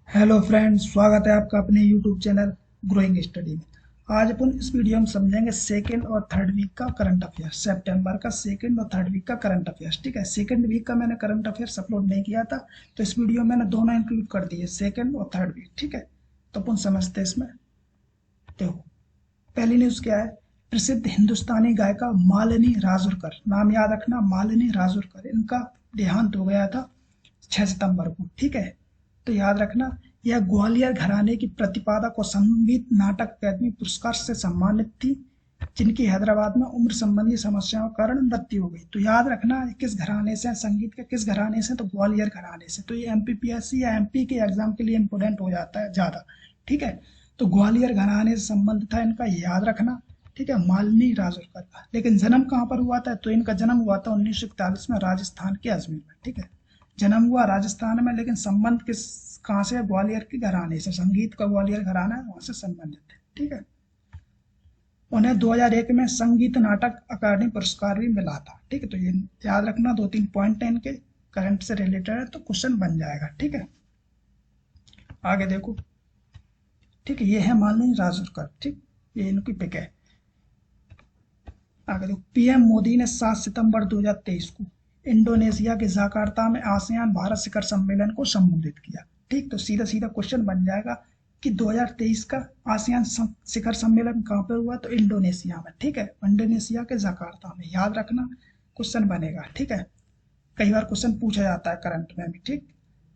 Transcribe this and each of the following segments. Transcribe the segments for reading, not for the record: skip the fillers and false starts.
Hello friends, स्वागत है आपका अपने यूट्यूब चैनल ग्रोइंग स्टडी में। आज अपन इस वीडियो में समझेंगे सेकेंड और थर्ड वीक का करंट अफेयर्स। सितंबर का सेकेंड और थर्ड वीक का करंट अफेयर्स। ठीक है, सेकेंड वीक का मैंने करंट अफेयर्स अपलोड नहीं किया था, तो इस वीडियो में मैंने दोनों इंक्लूड कर दिए, सेकेंड और थर्ड वीक। ठीक है, तो अपन समझते हैं इसमें। देखो, पहली न्यूज क्या है। प्रसिद्ध हिंदुस्तानी गायिका मालिनी राजूरकर, नाम याद रखना, मालिनी राजूरकर, इनका देहांत हो गया था 6 सितंबर को। ठीक है, तो याद रखना, यह ग्वालियर घराने की प्रतिपादक और संगीत नाटक अकादमी पुरस्कार से सम्मानित थी, जिनकी हैदराबाद में उम्र संबंधी समस्याओं के कारण मृत्यु हो गई। तो याद रखना किस घराने से, संगीत के किस घराने से, तो ग्वालियर घराने से। तो ये एमपीपीएससी या एमपी के एग्जाम के लिए इंपोर्टेंट हो जाता है ज्यादा। ठीक है, तो ग्वालियर घराने से संबंध था इनका, याद रखना। ठीक है, मालिनी राजूरकर का। लेकिन जन्म कहाँ पर हुआ था, तो इनका जन्म हुआ था 1941 में राजस्थान के अजमेर में। ठीक है, जन्म हुआ राजस्थान में, लेकिन संबंध किस कहाँ से, ग्वालियर के घराने से। संगीत का ग्वालियर घराना है, वहां से संबंधित है। ठीक है, उन्हें 2001 में संगीत नाटक अकादमी पुरस्कार भी मिला था। ठीक है, तो ये याद रखना, 2-3 पॉइंट है इनके, करंट से रिलेटेड है, तो क्वेश्चन बन जाएगा। ठीक है, आगे देखो। ठीक है, ये है मालिनी राजूरकर। ठीक, ये इनकी पिक है। आगे देखो, पीएम मोदी ने 7 सितंबर 2023 को इंडोनेशिया के जकार्ता में आसियान भारत शिखर सम्मेलन को संबोधित किया। ठीक, तो सीधा सीधा क्वेश्चन बन जाएगा कि 2023 का आसियान शिखर सम्मेलन कहाँ पर हुआ, तो इंडोनेशिया में। ठीक है, इंडोनेशिया के जकार्ता में, याद रखना, क्वेश्चन बनेगा। ठीक है, कई बार क्वेश्चन पूछा जाता है करंट में भी। ठीक,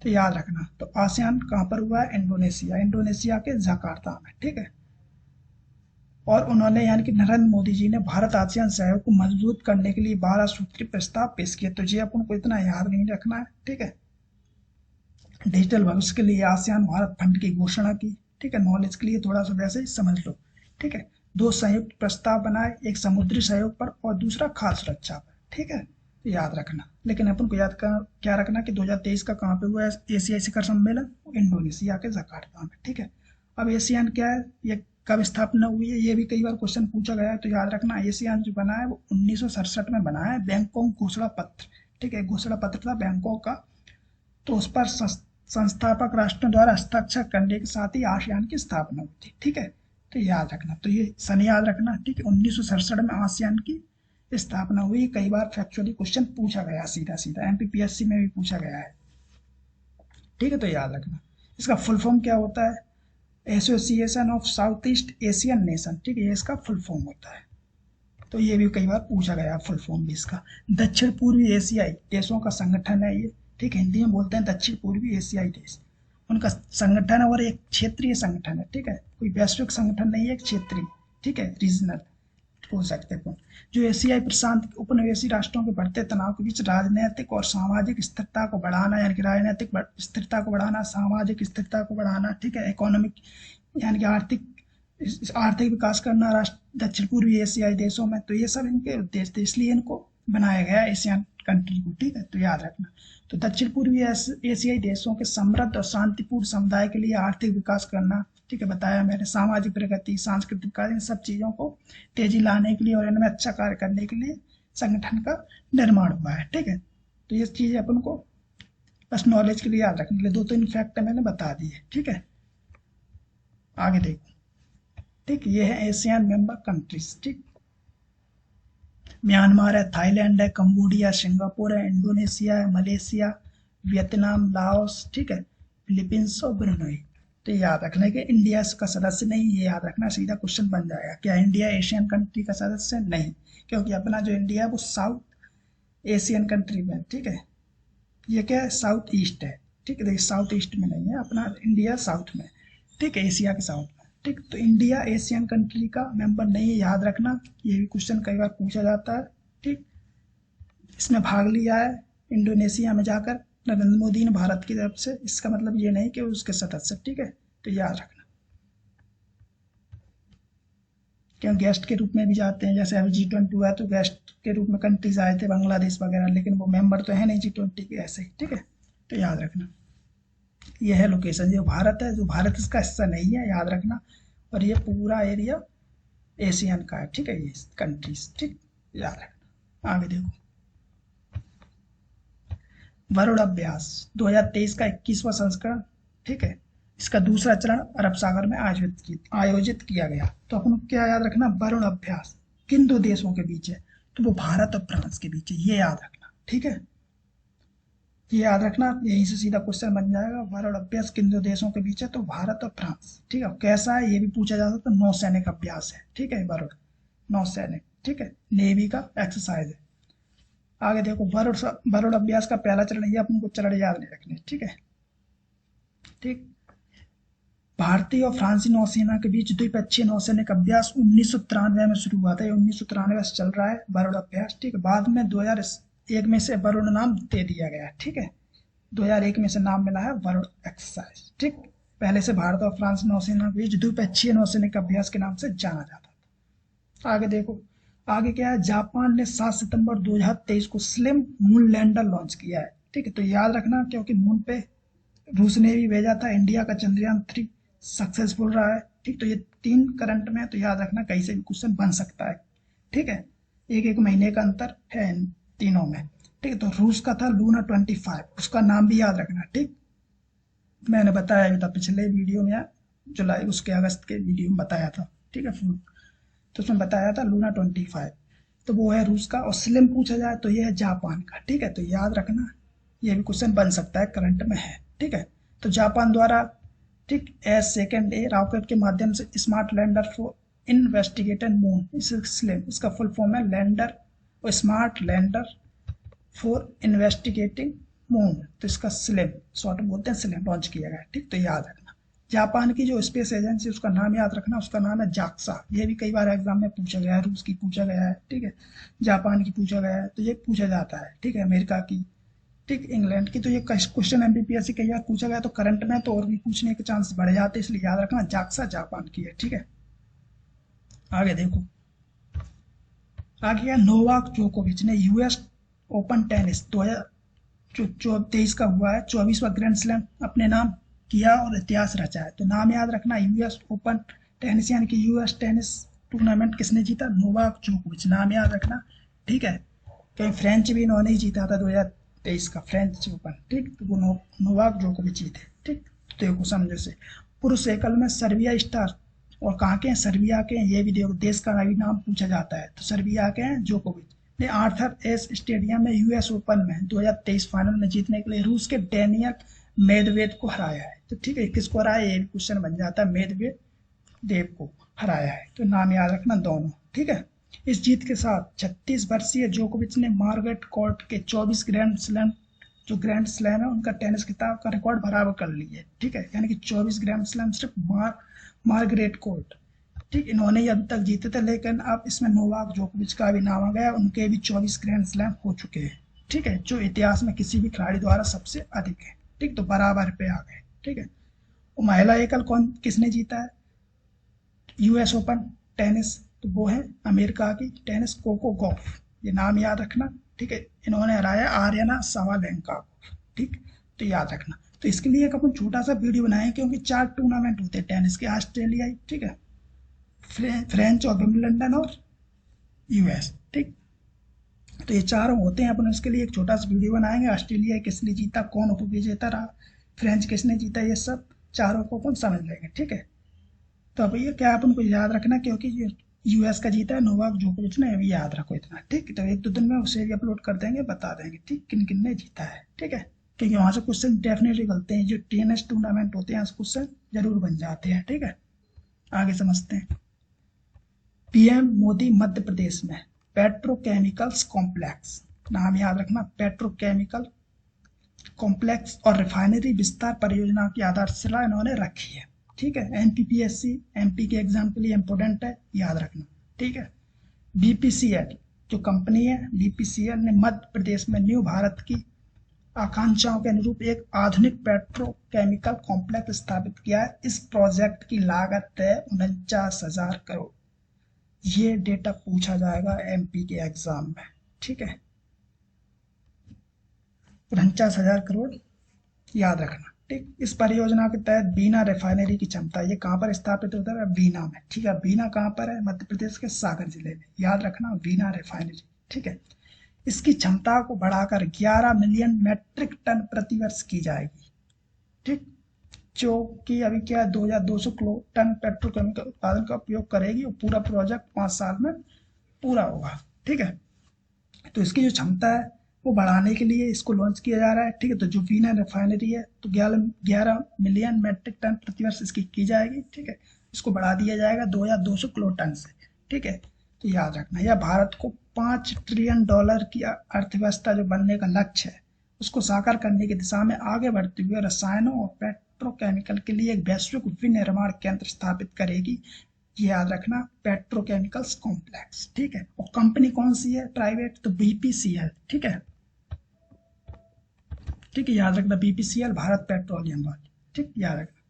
तो याद रखना, तो आसियान कहाँ पर हुआ है, इंडोनेशिया, इंडोनेशिया के जकार्ता में। ठीक है, और उन्होंने यानी कि नरेंद्र मोदी जी ने भारत आसियान सहयोग को मजबूत करने के लिए 12 सूत्री प्रस्ताव पेश किए। तो ये अपन को इतना याद नहीं रखना है। ठीक है, डिजिटल भविष्य के लिए आसियान भारत फंड की घोषणा की। ठीक है, नॉलेज के लिए थोड़ा सा वैसे ही समझ लो। ठीक है, 2 संयुक्त प्रस्ताव बनाए, एक समुद्री सहयोग पर और दूसरा खाद्य सुरक्षा पर। ठीक है, तो याद रखना। लेकिन अपन को याद क्या रखना कि 2023 का कहाँ पे हुआ है एशियाई शिखर सम्मेलन, इंडोनेशिया के जकार्ता में। ठीक है, अब एशियान क्या है, ये कब स्थापना हुई है, ये भी कई बार क्वेश्चन पूछा गया है। तो याद रखना, एशियान जो बना है वो 1967 में बना है, बैंकॉक घोषणा पत्र। ठीक है, घोषणा पत्र था बैंकॉक का, तो उस पर संस्थापक राष्ट्रों द्वारा हस्ताक्षर करने के साथ ही आसियान की स्थापना हुई थी। ठीक है, तो याद रखना, तो ये सन याद रखना। ठीक है, 1967 में आसियान की स्थापना हुई। कई बार फैक्चुअली क्वेश्चन पूछा गया, सीधा सीधा एमपीपीएससी में भी पूछा गया है। ठीक है, तो याद रखना, इसका फुल फॉर्म क्या होता है, association of south east Asian nation. ठीक है, ये इसका फुल फॉर्म होता है। तो ये भी कई बार पूछा गया फुल फॉर्म भी इसका। दक्षिण पूर्वी एशियाई देशों का संगठन है ये। ठीक है, हिंदी में बोलते हैं दक्षिण पूर्वी एशियाई देश, उनका संगठन है, और एक क्षेत्रीय संगठन है। ठीक है, कोई वैश्विक संगठन नहीं है, एक क्षेत्रीय। ठीक है, रीजनल बोल सकते हैं। जो एशियाई प्रशांत उपनिवेशी राष्ट्रों के बढ़ते तनाव के बीच राजनीतिक और सामाजिक स्थिरता को बढ़ाना, यानी कि राजनीतिक स्थिरता को बढ़ाना, सामाजिक स्थिरता को बढ़ाना। ठीक है, इकोनॉमिक यानी कि आर्थिक विकास करना राष्ट्र दक्षिण पूर्वी एशियाई देशों में। तो ये सब इनके उद्देश्य थे, इसलिए इनको बनाया गया एशियन कंट्री को। ठीक है, तो याद रखना, तो दक्षिण पूर्वी एशियाई देशों के समृद्ध और शांतिपूर्ण समुदाय के लिए आर्थिक विकास करना। ठीक है, बताया मैंने, सामाजिक प्रगति, सांस्कृतिक कार्य, इन सब चीजों को तेजी लाने के लिए और इनमें अच्छा कार्य करने के लिए संगठन का निर्माण हुआ है। ठीक है, तो ये चीजें अपन को बस नॉलेज के लिए याद रखने के लिए 2-3 फैक्ट मैंने बता दिए। ठीक है, आगे देखो। ठीक, ये है एशियन मेंबर कंट्रीज। ठीक, म्यांमार है, थाईलैंड है, कंबोडिया, सिंगापुर है, इंडोनेशिया है, मलेशिया, वियतनाम, लाओस। ठीक है, फिलीपींस और ब्रुनई। तो याद रखना कि इंडिया का सदस्य नहीं, ये याद रखना, सीधा क्वेश्चन बन जाएगा। क्या इंडिया एशियन कंट्री का सदस्य नहीं, क्योंकि अपना जो इंडिया है वो साउथ एशियन कंट्री में। ठीक है, ये क्या है, साउथ ईस्ट है। ठीक है, देखिए साउथ ईस्ट में नहीं है अपना इंडिया, साउथ में। ठीक है, एशिया के साउथ में। ठीक, तो इंडिया एशियन कंट्री का मेंबर नहीं है, याद रखना, ये भी क्वेश्चन कई बार पूछा जाता है। ठीक, इसमें भाग लिया है इंडोनेशिया में जाकर नरेंद्र मोदी ने भारत की तरफ से, इसका मतलब ये नहीं कि उसके सदस्य। ठीक है, तो याद रखना, क्यों गेस्ट के रूप में भी जाते हैं, जैसे अभी G20 हुआ है तो गेस्ट के रूप में कंट्रीज आए थे, बांग्लादेश वगैरह, लेकिन वो मेंबर तो है नहीं G20 के, ऐसे ही। ठीक है, तो याद रखना, ये है लोकेशन, जो भारत है, जो भारत इसका हिस्सा नहीं है, याद रखना। और ये पूरा एरिया एशियन का है। ठीक है, ये कंट्रीज। ठीक, याद रखना, आगे देखो। वरुण अभ्यास 2023 का 21वां संस्करण। ठीक है, इसका दूसरा चरण अरब सागर में आयोजित किया गया। तो अपन को क्या याद रखना, वरुण अभ्यास किन दो देशों के बीच है, तो वो भारत और फ्रांस के बीच है, ये याद रखना। ठीक है, ये याद रखना, यहीं से सीधा क्वेश्चन बन जाएगा। वरुण अभ्यास किन दो देशों के बीच है, तो भारत और फ्रांस। ठीक है, कैसा है ये भी पूछा जा सकता है, नौसैनिक अभ्यास है। ठीक है, वरुण नौसैनिक, ठीक है, नेवी का एक्सरसाइज है। आगे देखो, वरुण अभ्यास का पहला चरण, ये अपन को चरण याद नहीं रखने। ठीक है, ठीक। भारतीय और फ्रांसी नौसेना के बीच द्विपक्षीय नौसैनिक अभ्यास 1993 में शुरू हुआ था। ये 1993 से चल रहा है वरुण अभ्यास। ठीक है, बाद में 2001 में से वरुण नाम दे दिया गया। ठीक है, 2001 में से नाम मिला है वरुण एक्सरसाइज। ठीक, पहले से भारत और फ्रांस नौसेना के बीच द्विपक्षीय नौसैनिक अभ्यास के नाम से जाना जाता था। आगे देखो, आगे क्या है, जापान ने 7 सितंबर 2023 को स्लिम मून लैंडर लॉन्च किया है। ठीक है, तो याद रखना, क्योंकि मून पे रूस ने भी भेजा था। इंडिया का चंद्रयान 3 सक्सेसफुल रहा है। ठीक, तो ये 3 करंट में है, तो याद रखना कहीं से भी क्वेश्चन बन सकता है। ठीक है, एक एक महीने का अंतर है इन तीनों में। ठीक है, तो रूस का था लूना 25, उसका नाम भी याद रखना। ठीक, मैंने बताया भी था पिछले वीडियो में, जुलाई उसके अगस्त के वीडियो में बताया था। ठीक है, तो उसमें बताया था लूना 25, तो वो है रूस का। और स्लिम पूछा जाए तो ये है जापान का। ठीक है, तो याद रखना, ये भी क्वेश्चन बन सकता है, करंट में है। ठीक है, तो जापान द्वारा, ठीक, एस सेकेंड ए रॉकेट के माध्यम से smart lander for investigated moon, slim इसका फुल फॉर्म है, लैंडर और smart lander for investigating moon, तो इसका स्लिम शॉर्ट बोलते हैं, स्लिम लॉन्च किया गया। ठीक, तो याद रखना। जापान की जो स्पेस एजेंसी, उसका नाम याद रखना, उसका नाम है जाक्सा। ये भी कई बार एग्जाम में पूछा गया है, रूस की पूछा गया है। ठीक है, जापान की पूछा गया है, तो ये पूछा जाता है। ठीक है, अमेरिका की, ठीक, इंग्लैंड की। तो ये क्वेश्चन एमबीपीएससी कई बार पूछा गया, तो करंट में तो और भी पूछने के चांस बढ़ जाते, इसलिए याद रखना जाक्सा जापान की है। ठीक है, आगे देखो, आगे है, नोवाक जोकोविच ने यूएस ओपन टेनिस 2023 का हुआ है 24वां ग्रैंड स्लैम अपने नाम किया और इतिहास रचा है। तो नाम याद रखना, यूएस ओपन टेनिस यानी कि यूएस टेनिस टूर्नामेंट किसने जीता, नोवाक जोकोविच, नाम याद रखना। ठीक है, कहीं फ्रेंच भी इन्होंने ही जीता था 2023 का फ्रेंच ओपन। ठीक, तो वो नोवाक जोकोविच जीते। ठीक, तो देखो समझे से, पुरुष एकल में सर्बिया स्टार, और कहाँ के हैं, सर्बिया के हैं। ये भी देखो, देश का भी नाम पूछा जाता है, तो सर्बिया के हैं जोकोविच ने आर्थर एस स्टेडियम में यूएस ओपन में 2023 फाइनल में जीतने के लिए रूस के डेनियल मेदवेदेव को हराया है। तो ठीक है, किसको हराया, ये भी क्वेश्चन बन जाता है, मेदवेदेव को हराया है। तो नाम याद रखना दोनों। ठीक है, इस जीत के साथ 36 वर्षीय जोकोविच ने मार्गरेट कोर्ट के 24 ग्रैंड स्लैम, जो ग्रैंड स्लैम है उनका टेनिस खिताब का रिकॉर्ड बराबर कर लिए। ठीक है, यानी कि 24 ग्रैंड स्लैम सिर्फ मार्गरेट कोर्ट, ठीक, इन्होंने ही अभी तक जीते थे, लेकिन अब इसमें नोवाक जोकोविच का भी नाम आ गया, उनके भी 24 ग्रैंड स्लैम हो चुके हैं। ठीक है, जो इतिहास में किसी भी खिलाड़ी द्वारा सबसे अधिक है। ठीक, तो बराबर पे आ गए। ठीक है, महिला एकल कौन किसने जीता है, यूएस ओपन टेनिस, तो वो है अमेरिका की टेनिस कोको गॉफ, ये नाम याद रखना। ठीक है, इन्होंने हराया आर्यना सवालेंका को। ठीक, तो याद रखना। तो इसके लिए एक अपन छोटा सा वीडियो बनाए, क्योंकि 4 टूर्नामेंट होते हैं टेनिस के, ऑस्ट्रेलियाई, ठीक है, फ्रेंच और विंबलडन और यूएस। ठीक, तो ये चारों होते हैं। अपन इसके लिए एक छोटा सा वीडियो बनाएंगे, ऑस्ट्रेलिया किसने जीता, कौन उप विजेता रहा, फ्रेंच किसने जीता, ये सब चारों को अपन समझ लेंगे। ठीक है, तो अब ये क्या अपन को याद रखना, क्योंकि ये यूएस का जीता है नोवाक जोकोविच ने, अभी याद रखो इतना। ठीक, तो 1-2 दिन में उसे भी अपलोड कर देंगे, बता देंगे ठीक किन किन ने जीता है। ठीक है, क्योंकि वहां से क्वेश्चन डेफिनेटली निकलते हैं, जो टीएनएस टूर्नामेंट होते हैं क्वेश्चन जरूर बन जाते हैं। ठीक है, आगे समझते हैं। पीएम मोदी मध्य प्रदेश में पेट्रोकेमिकल्स कॉम्प्लेक्स, नाम याद रखना, पेट्रोकेमिकल कॉम्प्लेक्स और रिफाइनरी विस्तार परियोजना की आधारशिला इन्होंने रखी है। ठीक है, एनपीपीएससी एमपी के एग्जाम के लिए इंपोर्टेंट है, याद रखना। ठीक है, बीपीसीएल जो कंपनी है, बीपीसीएल ने मध्य प्रदेश में न्यू भारत की आकांक्षाओं के अनुरूप एक आधुनिक पेट्रोकेमिकल कॉम्प्लेक्स स्थापित किया है। इस प्रोजेक्ट की लागत है 49,000 करोड़। ये डेटा पूछा जाएगा एमपी के एग्जाम में। ठीक है, 49,000 करोड़ याद रखना। ठीक, इस परियोजना के तहत बीना रिफाइनरी की क्षमता, ये कहाँ पर स्थापित होता है, बीना में। ठीक है, बीना कहाँ पर है, मध्य प्रदेश के सागर जिले में, याद रखना, बीना रिफाइनरी। ठीक है, इसकी क्षमता को बढ़ाकर 11 मिलियन मैट्रिक टन प्रति वर्ष की जाएगी। ठीक, जो कि अभी क्या है 2200 किलो टन पेट्रोकेमिकल उत्पादन का उपयोग करेगी और पूरा प्रोजेक्ट 5 साल में पूरा होगा। ठीक है, तो इसकी जो क्षमता है वो बढ़ाने के लिए इसको लॉन्च किया जा रहा है। ठीक है, तो जो वीना रिफाइनरी है तो 11 मिलियन मेट्रिक टन प्रतिवर्ष इसकी की जाएगी। ठीक है, इसको बढ़ा दिया जाएगा 2200 किलो टन से। ठीक है, तो याद रखना यह भारत को $5 ट्रिलियन की अर्थव्यवस्था जो बनने का लक्ष्य है उसको साकार करने की दिशा में आगे बढ़ते हुए रसायनों और पेट्रोकेमिकल के लिए एक वैश्विक विनिर्माण केंद्र स्थापित करेगी। ये याद रखना, पेट्रोकेमिकल्स कॉम्प्लेक्स। ठीक है, और कंपनी कौन सी है प्राइवेट, तो बीपीसीएल। ठीक है, ठीक है, याद रखना बीपीसीएल भारत पेट्रोलियम वाली। ठीक, याद रखना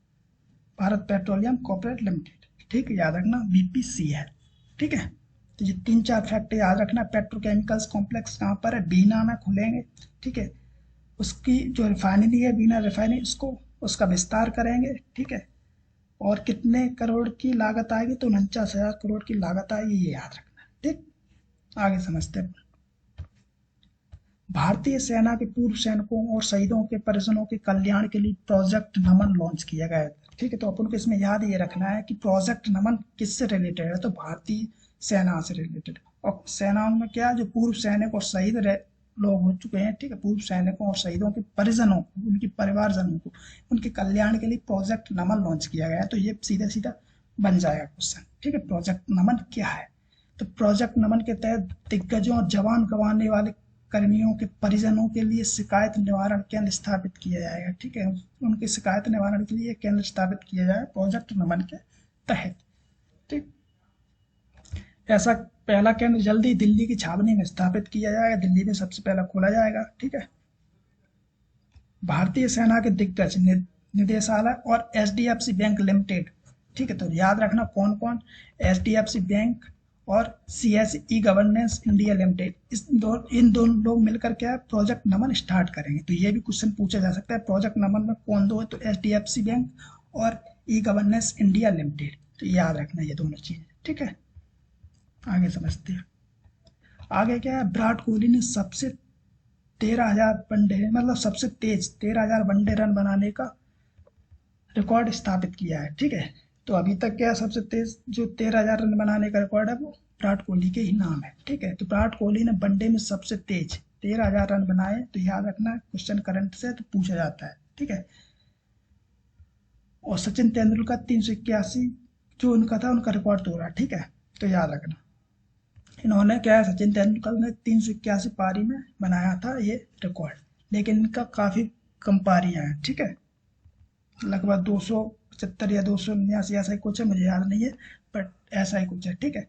भारत पेट्रोलियम कॉर्पोरेट लिमिटेड। ठीक है, याद रखना बीपीसीएल। ठीक है, तो ये 3-4 फैक्ट याद रखना। पेट्रोकेमिकल्स कॉम्प्लेक्स कहाँ पर है, बीना में खुलेंगे। ठीक है, उसकी जो रिफाइनरी है बीना रिफाइनरी उसको उसका विस्तार करेंगे। ठीक है, और कितने करोड़ की लागत आएगी, तो 49,000 करोड़ की लागत आएगी, ये याद रखना। ठीक, आगे समझते हैं। भारतीय सेना के पूर्व सैनिकों और शहीदों के परिजनों के कल्याण के लिए प्रोजेक्ट नमन लॉन्च किया गया है। ठीक है, तो अपन को इसमें याद ये रखना है कि प्रोजेक्ट नमन किससे रिलेटेड है, तो भारतीय सेना से रिलेटेड। और सेनाओं में क्या, जो पूर्व सैनिक और शहीद लोग हो चुके हैं। ठीक है, पूर्व सैनिकों और शहीदों के परिजनों को, उनके परिवारजनों को, उनके कल्याण के लिए प्रोजेक्ट नमन लॉन्च किया गया है। तो ये सीधा सीधा बन जाएगा क्वेश्चन। ठीक है, प्रोजेक्ट नमन क्या है, तो प्रोजेक्ट नमन के तहत दिग्गजों और जवान गंवाने वाले कर्मियों के परिजनों के लिए शिकायत निवारण केंद्र स्थापित किया जाएगा। ठीक है, उनकी शिकायत निवारण के लिए केंद्र स्थापित किया जाए प्रोजेक्ट नमन के तहत। ठीक, ऐसा पहला केंद्र जल्दी दिल्ली की छावनी में स्थापित किया जाएगा, दिल्ली में सबसे पहला खोला जाएगा। ठीक है, भारतीय सेना के दिग्गज निदेशालय और एचडीएफसी बैंक लिमिटेड। ठीक है, तो याद रखना कौन कौन, एचडीएफसी बैंक और सीएसई गवर्नेंस इंडिया लिमिटेड, इन दोनों लोग मिलकर क्या प्रोजेक्ट नमन स्टार्ट करेंगे। तो ये भी क्वेश्चन पूछा जा सकता है, प्रोजेक्ट नमन में कौन दो है, तो एचडीएफसी बैंक और ई गवर्नेंस इंडिया लिमिटेड। तो याद रखना ये दोनों चीजें। ठीक है, आगे समझते हैं। आगे क्या है, विराट कोहली ने सबसे 13,000 वनडे मतलब सबसे तेज 13,000 वनडे रन बनाने का रिकॉर्ड स्थापित किया है। ठीक है, तो अभी तक क्या सबसे तेज जो 13,000 रन बनाने का रिकॉर्ड है वो विराट कोहली के ही नाम है। ठीक है, तो विराट कोहली ने वनडे में सबसे तेज 13,000 रन बनाए। तो याद रखना क्वेश्चन करंट से तो पूछा जाता है। ठीक है, और सचिन तेंदुलकर 381 जो उनका था उनका रिकॉर्ड तोड़ा। ठीक है, तो याद रखना इन्होंने क्या है, सचिन तेंदुलकर ने 381 पारी में बनाया था ये रिकॉर्ड, लेकिन इनका काफी कम पारियां हैं। ठीक है, लगभग 275 या 279 ऐसा ही कुछ है, मुझे याद नहीं है, बट ऐसा ही कुछ है। ठीक है,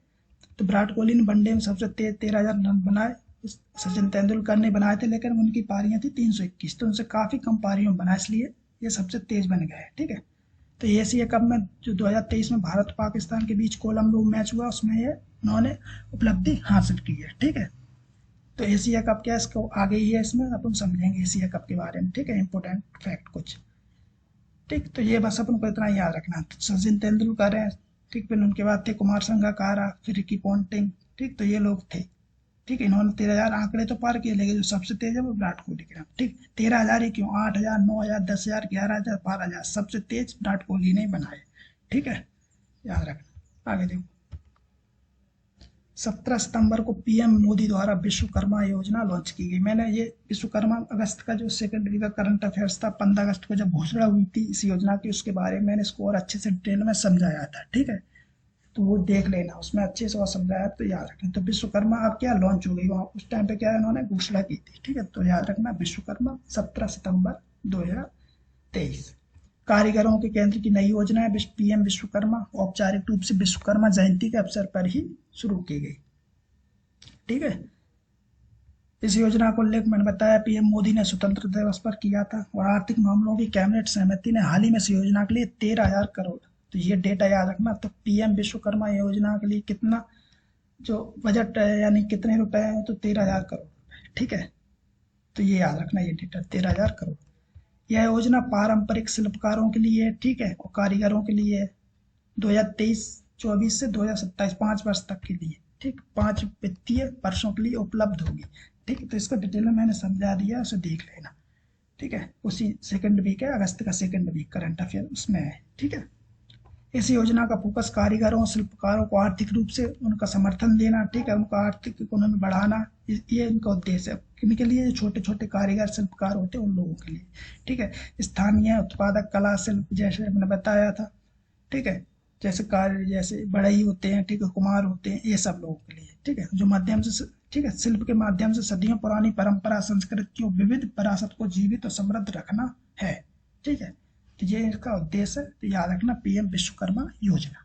तो विराट कोहली ने वनडे में सबसे तेज 13,000 रन बनाए, सचिन तेंदुलकर ने बनाए थे, लेकिन उनकी पारियां थी 321, तो उनसे काफी कम पारियों में बना, इसलिए ये सबसे तेज बन गए। ठीक है, तो एशिया कप में जो 2023 में भारत पाकिस्तान के बीच कोलंबो मैच हुआ उसमें ये उन्होंने उपलब्धि हासिल की है। ठीक है, तो एशिया कप क्या है, इसको आगे ही है, इसमें अपन समझेंगे एशिया कप के बारे में। ठीक है, इंपोर्टेंट फैक्ट कुछ। ठीक, तो ये बस अपन को इतना याद रखना। तो सचिन तेंदुलकर है। ठीक, फिर उनके बाद थे कुमार संगकारा, फिर रिकी पॉन्टिंग। ठीक, तो ये लोग थे। ठीक, इन्होंने 13,000 आंकड़े तो पार किए, लेकिन जो सबसे तेज है वो विराट कोहली के नाम। ठीक, 13,000 ही क्यों, 8,000, 9,000, 10,000, 11,000, 12,000 सबसे तेज विराट कोहली ने बनाए। ठीक है, याद रखना। आगे देखो, 17 सितंबर को पीएम मोदी द्वारा विश्वकर्मा योजना लॉन्च की गई। मैंने ये विश्वकर्मा अगस्त का जो सेकेंडरी का करंट अफेयर्स था, 15 अगस्त को जब घोषणा हुई थी इस योजना की, उसके बारे में मैंने इसको और अच्छे से डिटेल में समझाया था। ठीक है, तो वो देख लेना, उसमें अच्छे से और समझाया, तो याद रखना। तो विश्वकर्मा अब क्या लॉन्च हो गई, वहाँ उस टाइम पे क्या इन्होंने घोषणा की थी। ठीक है, तो याद रखना विश्वकर्मा 17 सितंबर 2023। कारीगरों के केंद्र की नई योजना है पीएम विश्वकर्मा, औपचारिक रूप से विश्वकर्मा जयंती के अवसर पर ही शुरू की गई। ठीक है, इस योजना को लेकर मैंने बताया पीएम मोदी ने स्वतंत्रता दिवस पर किया था, और आर्थिक मामलों की कैबिनेट समिति ने हाल ही में इस योजना के लिए 13,000 करोड़, तो ये डेटा याद रखना। तो पीएम विश्वकर्मा योजना के लिए कितना जो बजट है, यानी कितने रुपए है, तो 13,000 करोड़। ठीक है, तो ये याद रखना, ये डेटा 13,000 करोड़। यह योजना पारंपरिक शिल्पकारों के लिए है। ठीक है, और कारीगरों के लिए है, 2023-24 से 2027 5 वर्ष तक के लिए। ठीक, 5 वित्तीय वर्षों के लिए उपलब्ध होगी। ठीक, तो इसको डिटेल में मैंने समझा दिया, उसे देख लेना। ठीक है, उसी सेकंड वीक है, अगस्त का सेकंड वीक करंट अफेयर उसमें है। ठीक है, इस योजना का फोकस कारीगरों और शिल्पकारों को आर्थिक रूप से उनका समर्थन देना, ठीक है, उनका आर्थिक इकोनॉमी बढ़ाना, ये इनका उद्देश्य है। किनके लिए? छोटे छोटे कारीगर शिल्पकार होते हैं उन लोगों के लिए। ठीक है, स्थानीय उत्पादक कला शिल्प जैसे मैंने बताया था, ठीक है, जैसे कार्य जैसे बढ़ई होते हैं, ठीक है, कुमार होते हैं, ये सब लोगों के लिए। ठीक है, जो माध्यम से, ठीक है, शिल्प के माध्यम से सदियों पुरानी परंपरा संस्कृति और विविध विरासत को जीवित और समृद्ध रखना है। ठीक है, तो ये इसका उद्देश्य है। तो याद रखना पीएम विश्वकर्मा योजना।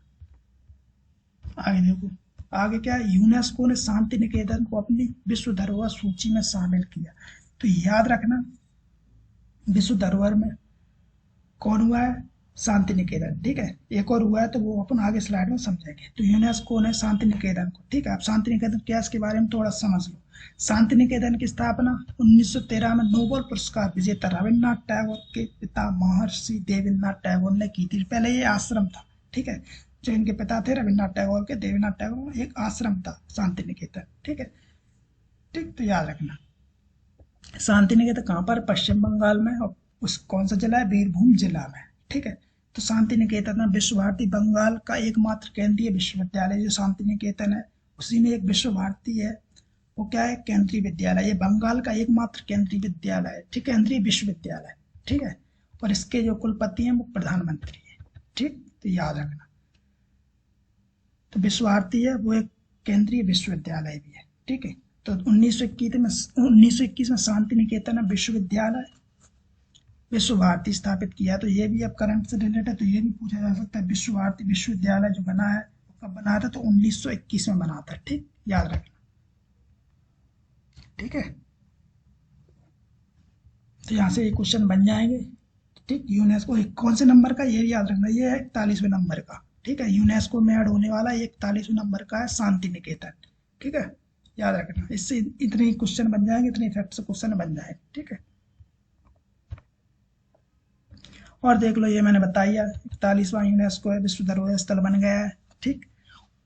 आगे देखो, आगे क्या है, यूनेस्को ने शांति निकेतन को अपनी विश्व धरोहर सूची में शामिल किया। तो याद रखना विश्व धरोहर में कौन हुआ है? शांति निकेतन। ठीक है, एक और हुआ है तो वो अपन आगे स्लाइड में समझेंगे। तो यूनेस्को ने शांति निकेतन को, ठीक है, आप शांति निकेतन क्या इसके बारे में थोड़ा समझ लो। शांति निकेतन की स्थापना 1913 में नोबेल पुरस्कार विजेता रविन्द्रनाथ टैगोर के पिता महर्षि देवेंद्रनाथ टैगोर ने की थी। पहले ये आश्रम था। ठीक है, जो इनके पिता थे रविन्द्रनाथ टैगोर के, देवेंद्रनाथ टैगोर, एक आश्रम था शांति निकेतन। ठीक है, ठीक, तो याद रखना शांति निकेतन कहाँ पर? पश्चिम बंगाल में। और उस कौन सा जिला है? बीरभूम जिला में। ठीक है, तो शांति निकेतन में विश्व भारती बंगाल का एकमात्र केंद्रीय विश्वविद्यालय जो शांति निकेतन है, उसी में एक विश्व भारती है, वो क्या है? केंद्रीय विद्यालय। ये बंगाल का एकमात्र केंद्रीय विद्यालय है। ठीक है, केंद्रीय विश्वविद्यालय। ठीक है, और इसके जो कुलपति हैं वो प्रधानमंत्री है। ठीक, तो याद रखना, तो विश्व भारती है वो एक केंद्रीय विश्वविद्यालय भी है। ठीक है, तो 1921 में शांति निकेतन विश्वविद्यालय विश्व भारती स्थापित किया। तो ये भी अब करंट से रिलेटेड है, तो ये भी पूछा जा सकता है। विश्व भारती विश्वविद्यालय जो बना है कब बना था? तो 1921 में बना था। ठीक, याद रखना। ठीक है, तो यहाँ से ये क्वेश्चन बन जाएंगे। ठीक, यूनेस्को कौन से नंबर का? ये भी याद रखना, ये है 41वें नंबर का। ठीक है, यूनेस्को में ऐड होने वाला 41वें नंबर का है शांति निकेतन। ठीक है, याद रखना। इससे इतने ही क्वेश्चन बन जाएंगे, इतने इफेक्ट से क्वेश्चन बन जाएंगे। ठीक है, और देख लो, ये मैंने बताया 41वां यूनेस्को है, विश्व धरोहर स्थल बन गया है। ठीक,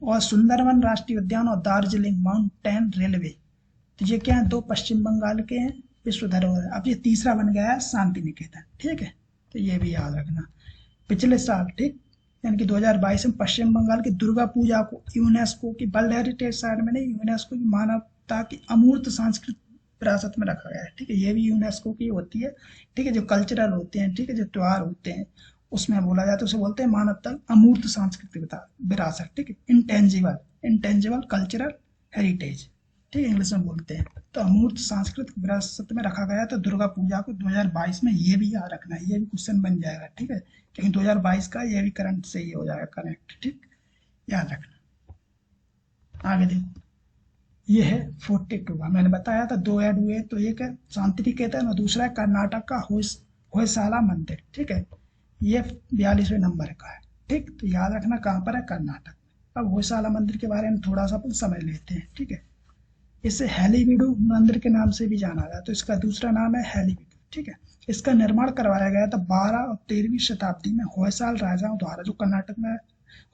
और सुंदरवन राष्ट्रीय उद्यान और दार्जिलिंग माउंटेन रेलवे, तो ये क्या है? दो पश्चिम बंगाल के हैं विश्व धरोहर। अब ये तीसरा बन गया है शांति निकेतन। ठीक है, तो ये भी याद रखना। पिछले साल, ठीक, यानी कि 2022 में पश्चिम बंगाल की दुर्गा पूजा को यूनेस्को की वर्ल्ड हेरिटेज साइट में नहीं, यूनेस्को की मानवता की अमूर्त सांस्कृतिक विरासत में रखा गया है। ठीक है, ये भी यूनेस्को की होती है। ठीक है, जो कल्चरल होते हैं, ठीक है, जो त्योहार होते हैं उसमें बोला जाता है, उसे बोलते हैं मानवता अमूर्त सांस्कृतिक विरासत। ठीक है, इंटेंजिबल, इंटेंजिबल कल्चरल हेरिटेज, ठीक है, इंग्लिश में बोलते हैं। तो अमूर्त सांस्कृतिक विरासत में रखा गया। तो दुर्गा पूजा को 2022 में, ये भी याद रखना है, ये भी क्वेश्चन बन जाएगा। ठीक है, लेकिन 2022 का ये भी करंट से ही हो जाएगा कनेक्ट। ठीक, याद रखना। आगे देखो, ये है 42 का, मैंने बताया था दो ऐड हुए, तो एक है शांति निकेतन और दूसरा है कर्नाटक का होयसाला मंदिर। ठीक है, ये 42वें नंबर का है। ठीक, तो याद रखना कहाँ पर है? कर्नाटक। अब होयसाला मंदिर के बारे में थोड़ा सा अपन समझ लेते हैं। ठीक है, इसे हेलीविडु मंदिर के नाम से भी जाना जाता है, तो इसका दूसरा नाम है हेलीविडु। ठीक है, इसका निर्माण करवाया गया था 12 और 13वीं शताब्दी में होयसाल राजाओं द्वारा, जो कर्नाटक में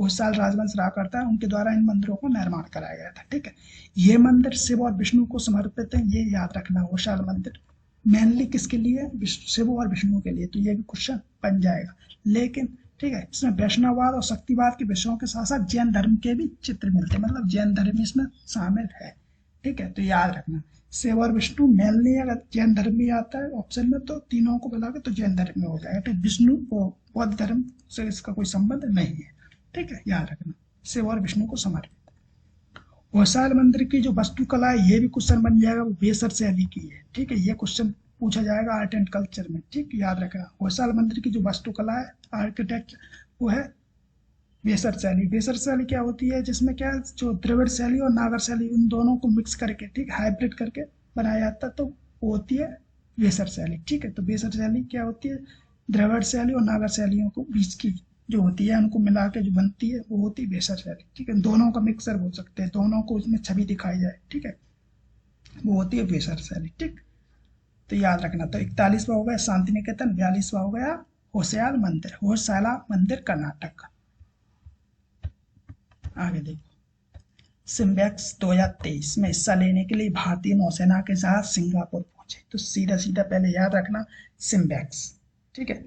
होयसाल राजवंश रहा करता है, उनके द्वारा इन मंदिरों का निर्माण कराया गया था। ठीक है, ये मंदिर शिव और विष्णु को समर्पित है, ये याद रखना। होयसाल मंदिर मेनली किसके लिए? शिव और विष्णु के लिए। तो ये भी क्वेश्चन बन जाएगा। लेकिन ठीक है, इसमें वैष्णववाद और शक्तिवाद के विषयों के साथ साथ जैन धर्म के भी चित्र मिलते हैं, मतलब जैन धर्म इसमें शामिल है। ठीक है, तो याद रखना शिव और विष्णु मेनली, अगर जैन धर्म भी आता है ऑप्शन में तो तीनों को मिला के तो जैन धर्म में हो जाएगा। तो विष्णु और बौद्ध धर्म से इसका कोई संबंध नहीं है। ठीक है, याद रखना शिव और विष्णु को समर्पित। होयसाल मंदिर की जो वास्तुकला है, ये भी क्वेश्चन बन जाएगा, वो बेसर शैली की है। ठीक है, ये क्वेश्चन पूछा जाएगा आर्ट एंड कल्चर में। ठीक, याद रखना होयसाल मंदिर की जो वास्तुकला है, आर्किटेक्ट, वो है बेसर शैली। बेसर शैली क्या होती है? जिसमें क्या, जो द्रविड़ शैली और नागर शैली, उन दोनों को मिक्स करके, ठीक, हाइब्रिड करके बनाया जाता है, तो वो होती है बेसर शैली। ठीक है, तो बेसर शैली क्या होती है? द्रविड़ शैली और नागर शैलियों को बीच की जो होती है, उनको मिला के जो बनती है, वो होती है बेसर शैली। ठीक है, दोनों का मिक्सर बोल सकते हैं, दोनों को उसमें छवि दिखाई जाए। ठीक है, वो होती है बेसर शैली। ठीक, तो याद रखना। तो 41वां हो गया शांति निकेतन, 42वां हो गया होयसाला मंदिर कर्नाटक का। आगे देखो, सिम्बैक्स 2023 में हिस्सा लेने के लिए भारतीय नौसेना के जहाज सिंगापुर पहुंचे। पहुंचे। तो सीधा सीधा पहले याद रखना सिम्बैक्स, ठीक है।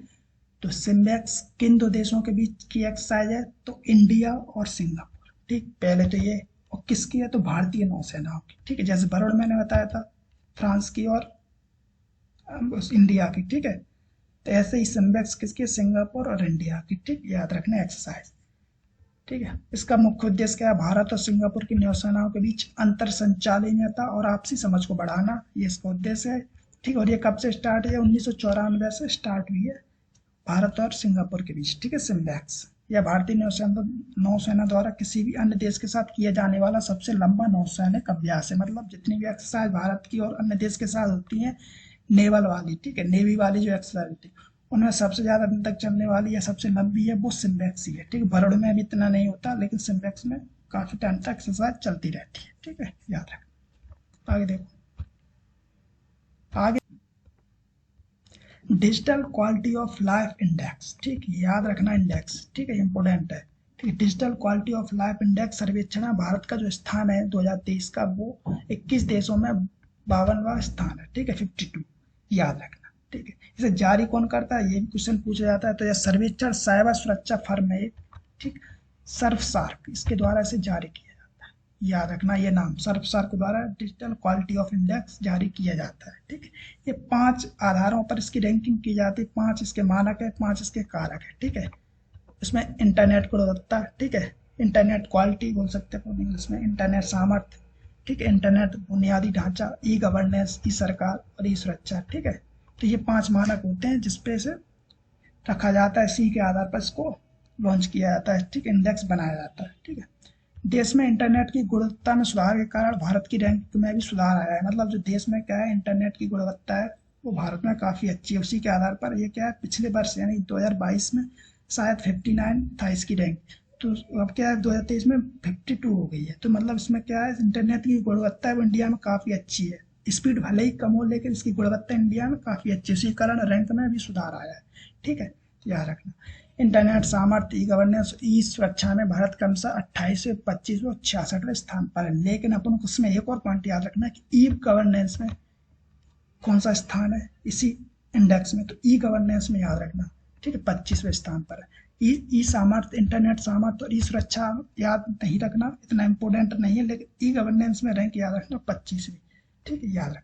तो सिम्बैक्स किन दो देशों के बीच की एक्सरसाइज है? तो इंडिया और सिंगापुर, ठीक। पहले तो ये, और किसकी है? तो भारतीय नौसेनाओं की, ठीक है। जैसे बरोड़ मैंने बताया था फ्रांस की और इंडिया की, ठीक है। तो ऐसे ही सिम्बैक्स किसकी? सिंगापुर और इंडिया की, ठीक। याद रखना एक्सरसाइज, ठीक है। इसका मुख्य उद्देश्य क्या है? भारत और सिंगापुर की नौसेनाओं के बीच अंतर संचालनीयता और आपसी समझ को बढ़ाना, ये इसका उद्देश्य है, ठीक। और ये कब से स्टार्ट है? 1994 से स्टार्ट हुई है भारत और सिंगापुर के बीच, ठीक है। सिम्बैक्स यह भारतीय नौसेना द्वारा किसी भी अन्य देश के साथ किया जाने वाला सबसे लंबा नौसैनिक अभ्यास है। मतलब जितनी भी एक्सरसाइज भारत की और अन्य देश के साथ होती हैं नेवल वाली, ठीक है, नेवी वाली जो एक्सरसाइज होती है, उनमें सबसे ज्यादा दिन तक चलने वाली या सबसे लंबी है वो सिम्बैक्स ही है, ठीक है। बरोड़ में भी इतना नहीं होता, लेकिन सिम्बैक्स में काफी टाइम तक एक्सरसाइज चलती रहती है, ठीक है। याद रख, आगे देखो, आगे digital quality of life index, ठीक। याद रखना इंडेक्स, ठीक है, इंपोर्टेंट है, ठीक है। Digital quality of life index सर्वेक्षण भारत का जो स्थान है 2023 का, वो 21 देशों में 52वां स्थान है, ठीक है, 52, याद रखना, ठीक है। इसे जारी कौन करता है? ये भी क्वेश्चन पूछा जाता है। तो यह सर्वेक्षण साइबर सुरक्षा फर्म है, ठीक, सर्फसार्क, इसके द्वारा इसे जारी किया जाता है। याद रखना ये नाम, सर्फसार्क के द्वारा डिजिटल क्वालिटी ऑफ इंडेक्स जारी किया जाता है, ठीक है। ये 5 आधारों पर इसकी रैंकिंग की जाती है, 5 इसके मानक है, 5 इसके कारक है, ठीक है। इसमें इंटरनेट गुणवत्ता, ठीक है, इंटरनेट क्वालिटी बोल सकते हैं इंग्लिश में, इंटरनेट सामर्थ्य, ठीक है, इंटरनेट बुनियादी ढांचा, ई गवर्नेंस, ई सरकार और ई सुरक्षा, ठीक है। तो ये 5 मानक होते हैं जिसपे से रखा जाता है, इसी के आधार पर इसको लॉन्च किया जाता है, ठीक, इंडेक्स बनाया जाता है, ठीक है। देश में इंटरनेट की गुणवत्ता में सुधार के कारण भारत की रैंक में भी सुधार आया है। मतलब जो देश में क्या है इंटरनेट की गुणवत्ता है वो भारत में काफी अच्छी है। उसी के आधार पर ये क्या है, पिछले वर्ष यानी 2022 में शायद 59 था इसकी रैंक, तो अब क्या है 2023 में 52 हो गई है। तो मतलब इसमें क्या है, इंटरनेट की गुणवत्ता है वो इंडिया में काफी अच्छी है। स्पीड भले ही कम हो लेकिन इसकी गुणवत्ता इंडिया में काफी अच्छी है, उसी कारण रैंक में भी सुधार आया है, ठीक है। याद रखना इंटरनेट सामर्थ्य, ई गवर्नेंस, ई सुरक्षा में भारत क्रमशः 28वें, 25वें और 66वें स्थान पर है। लेकिन अपन को उसमें एक और पॉइंट याद रखना है कि ई गवर्नेंस में कौन सा स्थान है इसी इंडेक्स में? तो ई गवर्नेंस में याद रखना, ठीक है, 25वें स्थान पर है। ई सामर्थ्य, इंटरनेट सामर्थ्य और ई सुरक्षा याद नहीं रखना, इतना इंपॉर्टेंट नहीं है, लेकिन ई गवर्नेंस में रैंक याद रखना 25वीं, ठीक है, याद रखना।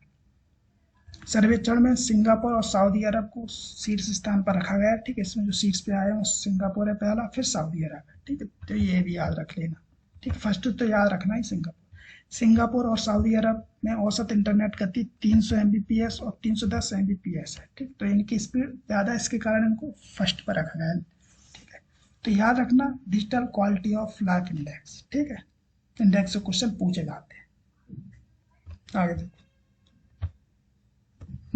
सर्वेक्षण में सिंगापुर और सऊदी अरब को शीर्ष स्थान पर रखा गया है, ठीक है। इसमें जो शीर्ष पे आए हैं सिंगापुर है पहला, फिर सऊदी अरब है, ठीक है। तो ये भी याद रख लेना, ठीक है। फर्स्ट तो याद रखना ही सिंगापुर और सऊदी अरब में औसत इंटरनेट गति 300 Mbps और 310 Mbps है, ठीक। तो इनकी स्पीड ज़्यादा, इसके कारण इनको फर्स्ट पर रखा गया है, ठीक है। तो याद रखना digital quality of life index, ठीक है। इंडेक्स से क्वेश्चन पूछे जाते हैं। आगे देखो,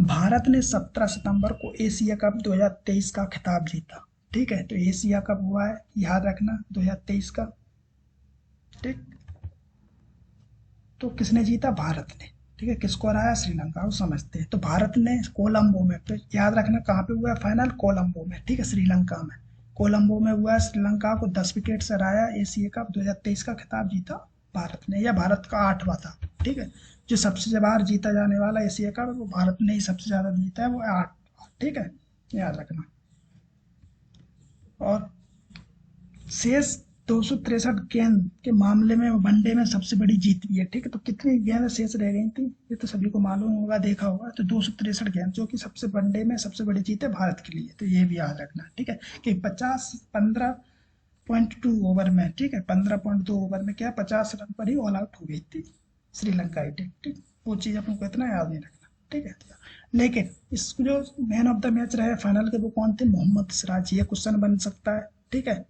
भारत ने 17 सितंबर को एशिया कप 2023 का खिताब जीता, ठीक है। तो एशिया कप हुआ है, याद रखना 2023 का, ठीक। तो किसने जीता? भारत ने, ठीक है। किसको हराया? श्रीलंका को, समझते हैं। तो भारत ने कोलंबो में, तो याद रखना कहाँ पे हुआ है फाइनल? कोलंबो में, ठीक है, श्रीलंका में। कोलंबो में हुआ है, श्रीलंका को 10 विकेट से हराया, एशिया कप 2023 का खिताब जीता भारत ने। यह भारत का 8वां था, ठीक है। जो सबसे बार जीता जाने वाला एशिया कप वो भारत ने ही सबसे ज्यादा जीता है, वो 8, ठीक है, याद रखना। और शेष 263 गेंद के मामले में वनडे में सबसे बड़ी जीत भी है, ठीक है। तो कितनी गेंद शेष रह गई थी ये तो सभी को मालूम होगा, देखा होगा। तो 263 गेंद, जो कि सबसे वनडे में सबसे बड़ी जीत है भारत के लिए। तो ये भी याद रखना, ठीक है, कि 15.2 ओवर में, ठीक है, 15.2 ओवर में क्या 50 रन पर ही ऑल आउट हो गई थी श्रीलंका की टीम, ठीक। वो चीज अपन को इतना याद नहीं रखना, ठीक है। लेकिन इसको जो मैन ऑफ द मैच रहे फाइनल के वो कौन थे? मोहम्मद सिराज। ये क्वेश्चन बन सकता है, ठीक है।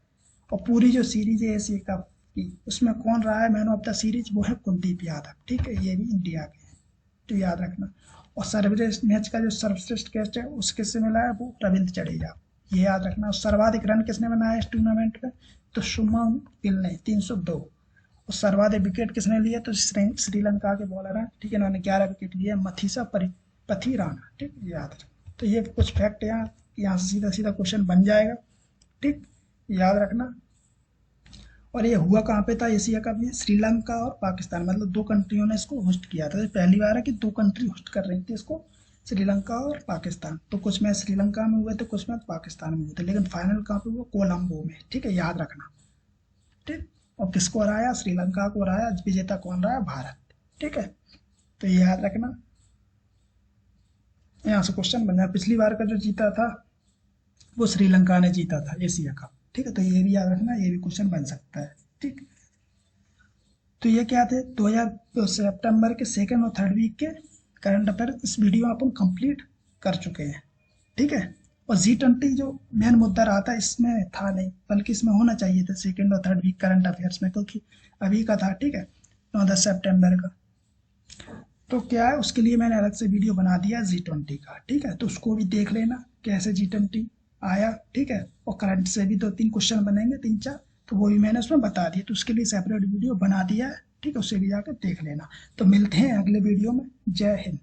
और पूरी जो सीरीज है एशिया कप की उसमें कौन रहा है मैन ऑफ द सीरीज? वो है कुलदीप यादव, ठीक है। ये भी इंडिया के हैं, तो याद रखना। और सर्वश्रेष्ठ मैच का जो सर्वश्रेष्ठ कैच है उसके से मिला है वो रविंद्र जडेजा, ये याद रखना। और सर्वाधिक रन किसने बनाया इस टूर्नामेंट में? तो शुभमन गिल ने 302। और सर्वाधिक विकेट किसने लिए? तो श्रीलंका के बॉलर हैं, ठीक है, इन्होंने 11 विकेट लिए, मथीसा पथिराना, ठीक, याद रखना। तो ये कुछ फैक्ट यहाँ से सीधा सीधा क्वेश्चन बन जाएगा, ठीक, याद रखना। और ये हुआ कहाँ पे था एशिया कप? ये श्रीलंका और पाकिस्तान, मतलब 2 कंट्रियों ने इसको होस्ट किया था। तो पहली बार है कि 2 कंट्री होस्ट कर रही थी इसको श्रीलंका और पाकिस्तान। तो कुछ मैच श्रीलंका में हुए थे, कुछ मैच पाकिस्तान में हुए थे, लेकिन फाइनल कहाँ पे हुआ? कोलंबो में। ठीक है, याद रखना। ठीक, और किसको हराया? श्रीलंका को हराया। विजेता कौन रहा? भारत। ठीक है, तो ये याद रखना। यहाँ से क्वेश्चन बन जाए। पिछली बार का जो जीता था वो श्रीलंका ने जीता था एशिया कप। ठीक है, तो ये भी याद रखना, ये भी क्वेश्चन बन सकता है। ठीक, तो ये क्या थे 2000 सितंबर के सेकेंड और थर्ड वीक के करंट अफेयर इस वीडियो में अपन कंप्लीट कर चुके हैं। ठीक है, और G20 जो मेन मुद्दा रहा था इसमें था नहीं, बल्कि इसमें होना चाहिए था सेकेंड और थर्ड वीक करंट अफेयर्स में, क्योंकि अभी का था। ठीक है, 9-10 सितंबर का। तो क्या है, उसके लिए मैंने अलग से वीडियो बना दिया G20 का। ठीक है, तो उसको भी देख लेना कैसे G20 आया। ठीक है, और करंट से भी 2-3 क्वेश्चन बनेंगे, 3-4, तो वो भी मैंने उसमें बता दिया। तो उसके लिए सेपरेट वीडियो बना दिया है। ठीक है, उससे भी जाकर देख लेना। तो मिलते हैं अगले वीडियो में। जय हिंद।